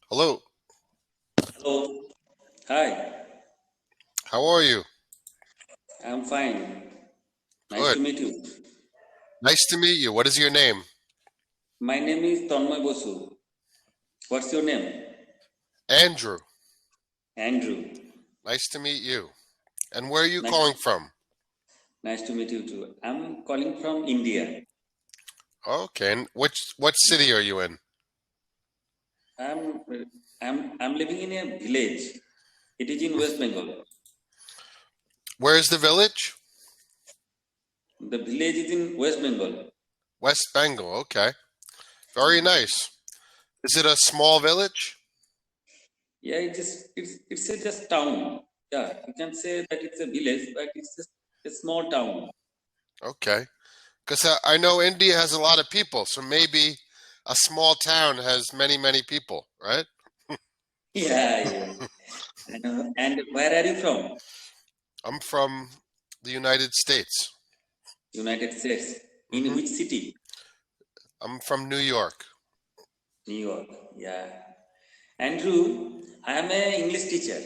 Hello, Hello. Hi. how are you? I'm fine. Nice Good. to meet you. Nice to meet you. What is your name? My name is Tanmay Bosu. What's your name? Andrew. Andrew. Nice to meet you. And where are you Nice, calling from? nice to meet you too. I'm calling from India. Okay, and what city are you in? I'm I'm living in a village. It is in West Bengal. Where is the village? The village is in West Bengal. West Bengal. Okay. Very nice. Is it a small village? Yeah, it's a just town. Yeah, you can say that it's a village, but it's just a small town. Okay. Because I know India has a lot of people, so maybe a small town has many, many people, right? Yeah, yeah. And where are you from? I'm from the United States. United States. In hmm which city? I'm from New York. New York. Yeah. Andrew, I am a English teacher.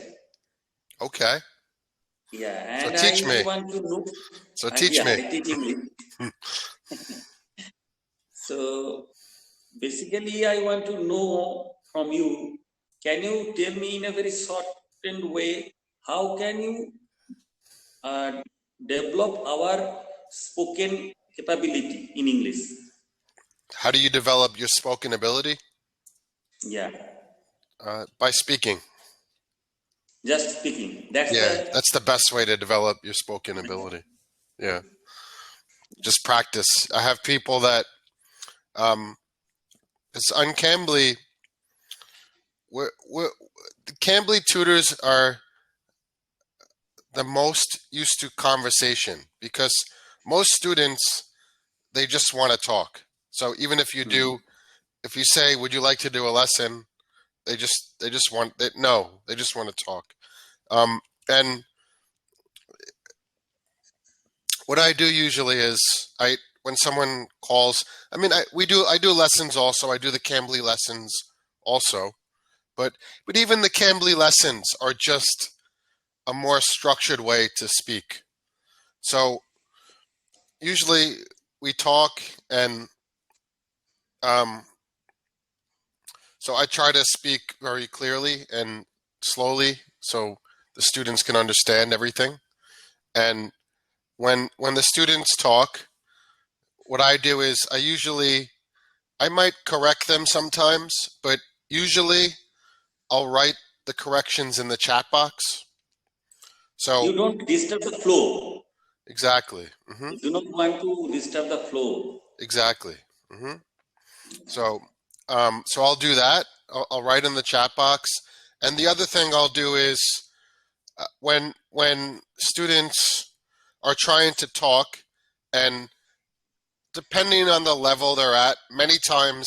Okay. Yeah, So and teach I me. want to know. So teach Yeah, me. I teach English. So basically, I want to know from you. Can you tell me in a very shortened way how can you uh, develop our spoken capability in English? How do you develop your spoken ability? Yeah, By speaking. just speaking. That's Yeah, the that's the best way to develop your spoken ability. Yeah, just practice. I have people that, it's on Cambly. The Cambly tutors are the most used to conversation because most students they just want to talk. So even if you Mhm. do, if you say, "Would you like to do a lesson?" they just want they, no, they just want to talk. And what I do usually is I when someone calls, I mean I do lessons also. I do the Cambly lessons also, but even the Cambly lessons are just a more structured way to speak. So usually we talk and um, so I try to speak very clearly and slowly so the students can understand everything. And when the students talk, what I do is I might correct them sometimes, but usually I'll write the corrections in the chat box. So You don't disturb the flow. exactly, You do not want to disturb the flow. exactly. hmm So so I'll do that. I'll write in the chat box, and the other thing I'll do is when students are trying to talk, and depending on the level they're at, many times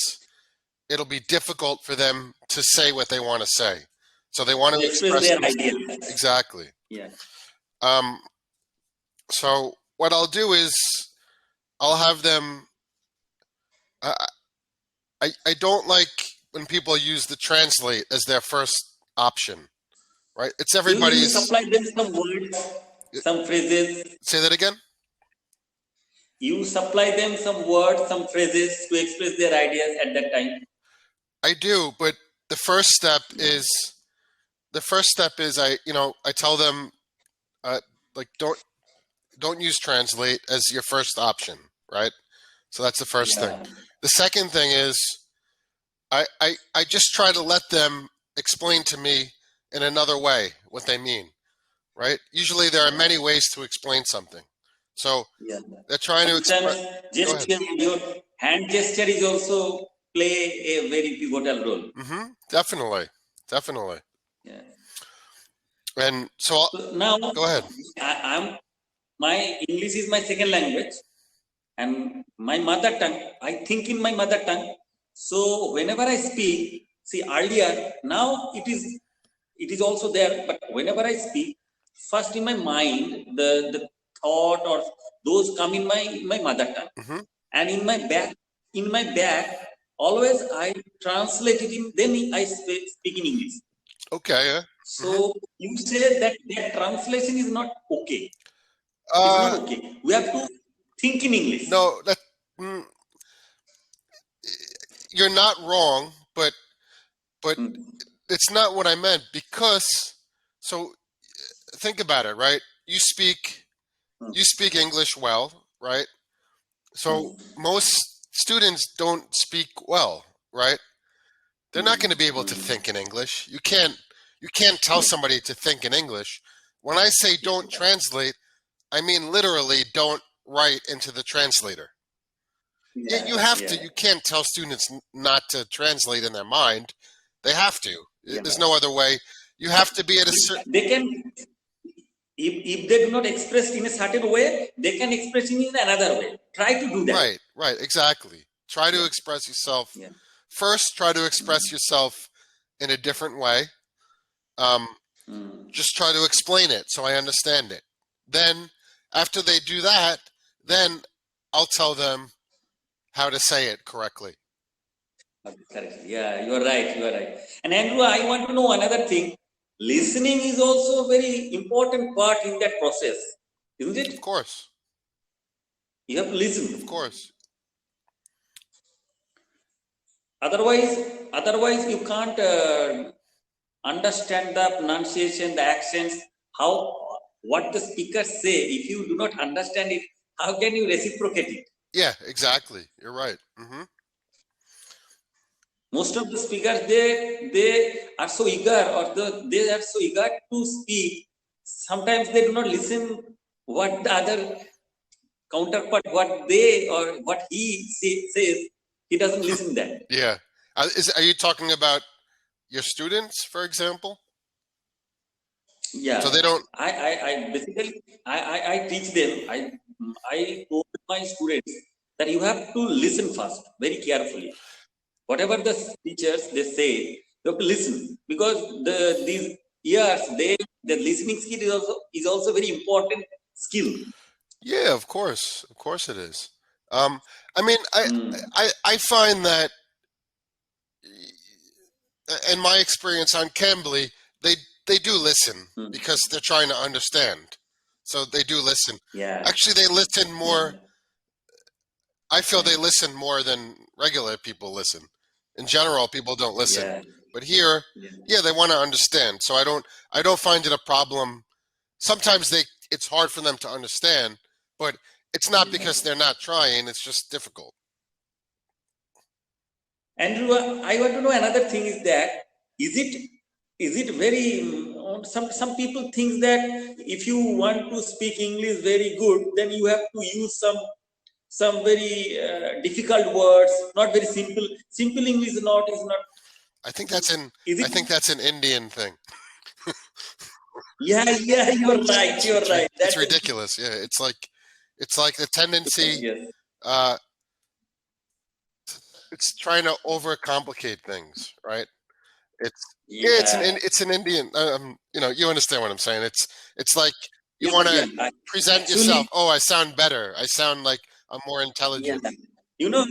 it'll be difficult for them to say what they want to say. So they want To to express express their themselves. ideas. Exactly. Yeah. Um, so what I'll do is I'll have them. I, I don't like when people use the translate as their first option, right? It's You everybody's. supply them some words, some phrases. Say that again. You supply them some words, some phrases to express their ideas at that time. I do, but the first step Yeah. is I tell them uh, like don't use translate as your first option, right? So that's the first thing. Yeah. The second thing is I just try to let them explain to me in another way what they mean, right? Usually there are Yeah. many ways to explain something. So Yeah. they're trying to Sometimes express. Go ahead. gesture, your hand gesture is also play a very pivotal role. Definitely, definitely. Yeah. And so So now go ahead. I'm my English is my second language and my mother tongue. I think in my mother tongue. So whenever I speak, see earlier now it is also there, but whenever I speak, first in my mind the thought or those come in my mother tongue, hmm and in my back always I translate it in, then I speak in English. Okay. Yeah. So you say that translation is not okay. It's not Uh, okay. We have to think in English. no, mm, you're not wrong, but Mm. it's not what I meant because. So think about it, right? You speak English well, right? So most students don't speak well, right? They're not going to be able to think in English. You can't tell somebody to think in English. When I say don't translate, I mean literally don't write into the translator. You Yeah, have to. yeah, You can't tell students not to translate in their mind. They have to. yeah. There's no other way. You have to be at a certain. They can, if they do not express in a certain way, they can express in another way. Try to do that. Right, exactly. Try to express yourself. Yeah. First, try to express yourself in a different way. Um, just try to explain it so I understand it. Then, after they do that, then I'll tell them how to say it correctly. Correct. Yeah, you are right. You are right. And Andrew, I want to know another thing. Listening is also a very important part in that process, isn't Of it? course, You have to of listen. course. Otherwise, you can't understand the pronunciation, the accents, how what the speakers say. If you do not understand it, how can you reciprocate it? Yeah, exactly. You're right. Most of the speakers they are so eager, or they are so eager to speak. Sometimes they do not listen what the other counterpart, what they or what he says. He doesn't listen that. Yeah. Are you talking about your students, for example? Yeah, So they don't. I basically I teach them. I told my students that you have to listen first, very carefully. Whatever the teachers they say, you have to listen, because these ears, the listening skill is also very important skill. Yeah, of course it is. I mean, I find that in my experience on Cambly, they they do listen because they're trying to understand. So they do listen. Yeah, Actually, they listen more. yeah, I feel they listen more than regular people listen. In general, people don't listen, yeah, but here, yeah. yeah, they want to understand. So I don't find it a problem. Sometimes it's hard for them to understand, but it's not because they're not trying. It's just difficult. Andrew, I want to know another thing is that is it very some people think that if you want to speak English very good, then you have to use some very difficult words, not very simple. Simple English is not. I think that's an Is I it? think that's an Indian thing. Yeah, yeah, you're right. You're right. It's That's a, ridiculous. Yeah, it's like the tendency. yes. Uh, it's trying to overcomplicate things, right? It's yeah, Yeah. it's an Indian. You understand what I'm saying. It's like you Yeah, want yeah. to present yourself. Actually, Oh, I sound better. I sound like I'm more yeah. intelligent. You know,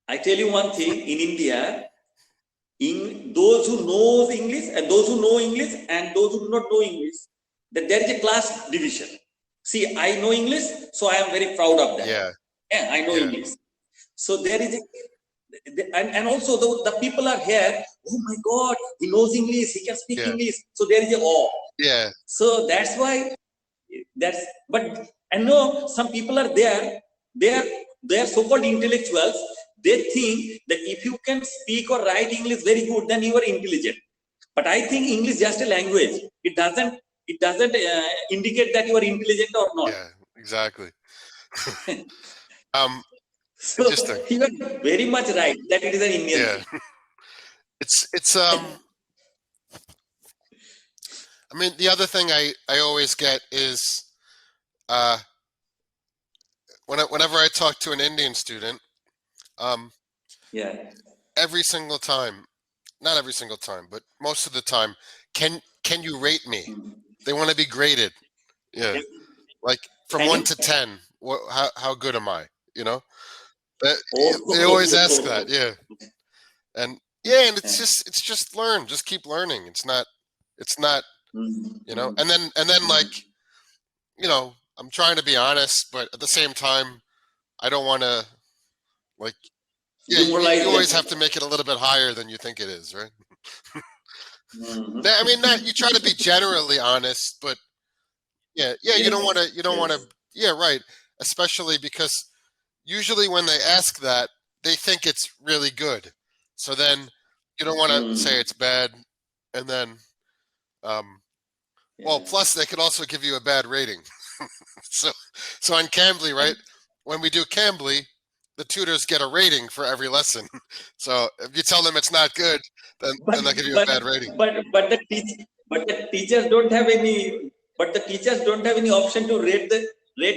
I tell you one thing. In India, in those who knows English and those who know English and those who do not know English, that there is a class division. See, I know English, so I am very proud of that. Yeah, Yeah, I know yeah, English. So there is a, and also the people are here. Oh my God, he knows English. He can speak yeah, English. So there is a awe. yeah, So that's why that's. But I know some people are there. They are so-called intellectuals. They think that if you can speak or write English very good, then you are intelligent. But I think English is just a language. It doesn't indicate that you are intelligent or not. yeah. Exactly. Um, So interesting. you are very much right that it is an Indian Yeah, thing. it's. I mean, the other thing I always get is uh, whenever I talk to an Indian student, um, Yeah. every single time, not every single time, but most of the time, can you rate me? They want to be graded. Yeah, like from one Again, to ten. How good am I? You know? They always ask Oh. that, yeah. And it's just learn. Just keep learning. It's not, and then like, I'm trying to be honest, but at the same time, I don't want to, like, you always have to make it a little bit higher than you think it is, right? I mean, you try to be generally honest, but you don't want to, right. Especially because usually when they ask that, they think it's really good. So then you don't want to say it's bad. And then, well, plus they could also give you a bad rating. So on Cambly, right? When we do Cambly, the tutors get a rating for every lesson. So if you tell them it's not good, then they'll give you a bad rating. But the teachers don't have any. But the teachers don't have any option to rate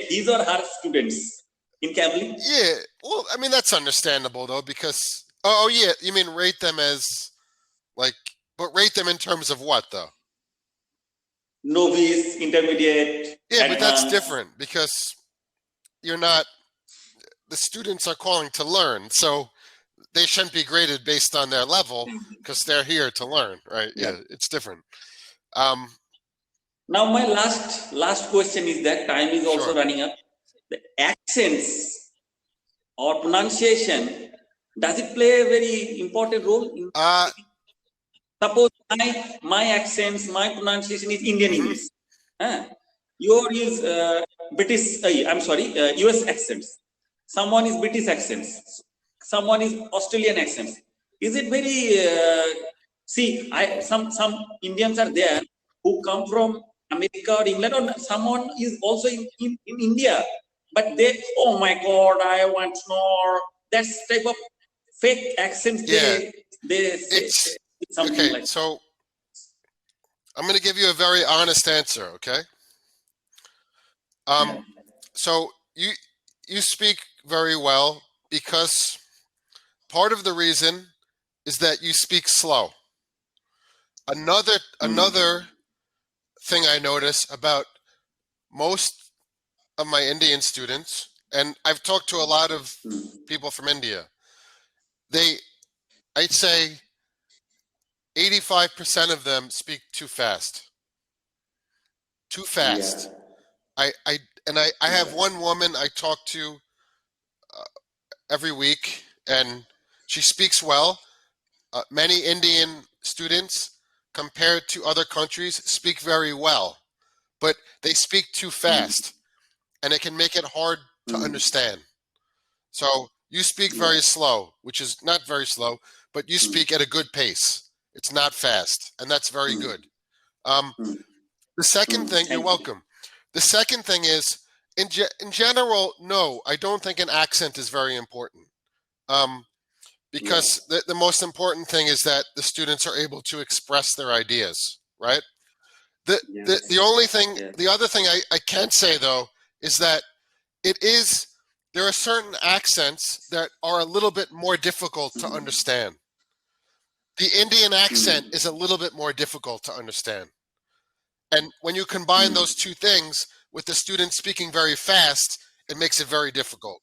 his or her students in Cambly. Yeah, well, I mean that's understandable though, because yeah, you mean rate them as like, but rate them in terms of what though? Novice, intermediate. Yeah, advanced. But that's different because you're not. The students are calling to learn, so they shouldn't be graded based on their level because they're here to learn, right? Yeah, it's different. Now my last question is that time is also running up. The accents or pronunciation, does it play a very important role in suppose my accents, my pronunciation is Indian English. Your is British, I'm sorry, US accents. Someone is British accents. Someone is Australian accents. Is it very, some Indians are there who come from America or England, or someone is also in India, but they, oh my God, I want more. That's type of fake accents. They say something okay, like. So I'm going to give you a very honest answer. Okay. So you speak very well because part of the reason is that you speak slow. Another thing I notice about most of my Indian students, and I've talked to a lot of people from India, I'd say 85% of them speak too fast. Too fast. Yeah. I have one woman I talk to every week, and she speaks well. Many Indian students, compared to other countries, speak very well, but they speak too fast, and it can make it hard to understand. So you speak very slow, which is not very slow, but you speak at a good pace. It's not fast, and that's very good. The second thing, you're welcome. The second thing is, in general, no, I don't think an accent is very important. Because the most important thing is that the students are able to express their ideas, right? The only thing, the other thing I can say though, is that there are certain accents that are a little bit more difficult to understand. The Indian accent is a little bit more difficult to understand. And when you combine those two things with the students speaking very fast, it makes it very difficult.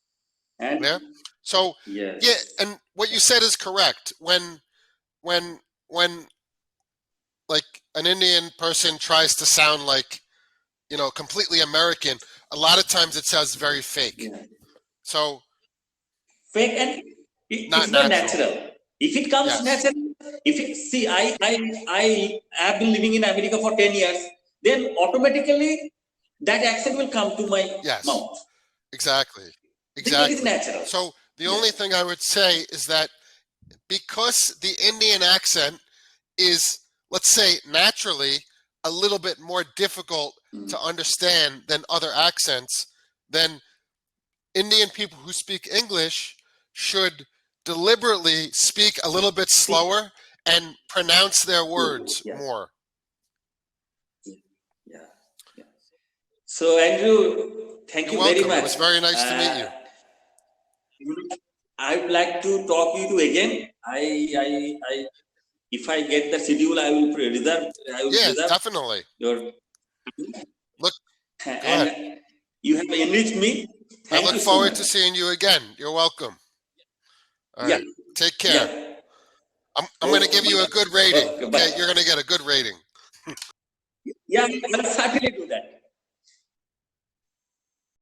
Yeah. So and what you said is correct. When like an Indian person tries to sound like, completely American, a lot of times it sounds very fake. So fake, and it's not natural. If it comes natural, I have been living in America for 10 years, then automatically that accent will come to my mouth. Exactly. It is natural. So the only thing I would say is that because the Indian accent is, let's say, naturally a little bit more difficult to understand than other accents, then Indian people who speak English should deliberately speak a little bit slower and pronounce their words more. So Andrew, thank you very much. It was very nice to meet you. I would like to talk with you again. If I get the schedule, I will reserve. Definitely. Look, and you have enriched me. I look forward to seeing you again. You're welcome. All Yeah. right. Take care. Yeah. I'm going to give you a good rating. Okay, Okay, bye. you're going to get a good rating. Yeah, I'll certainly do that.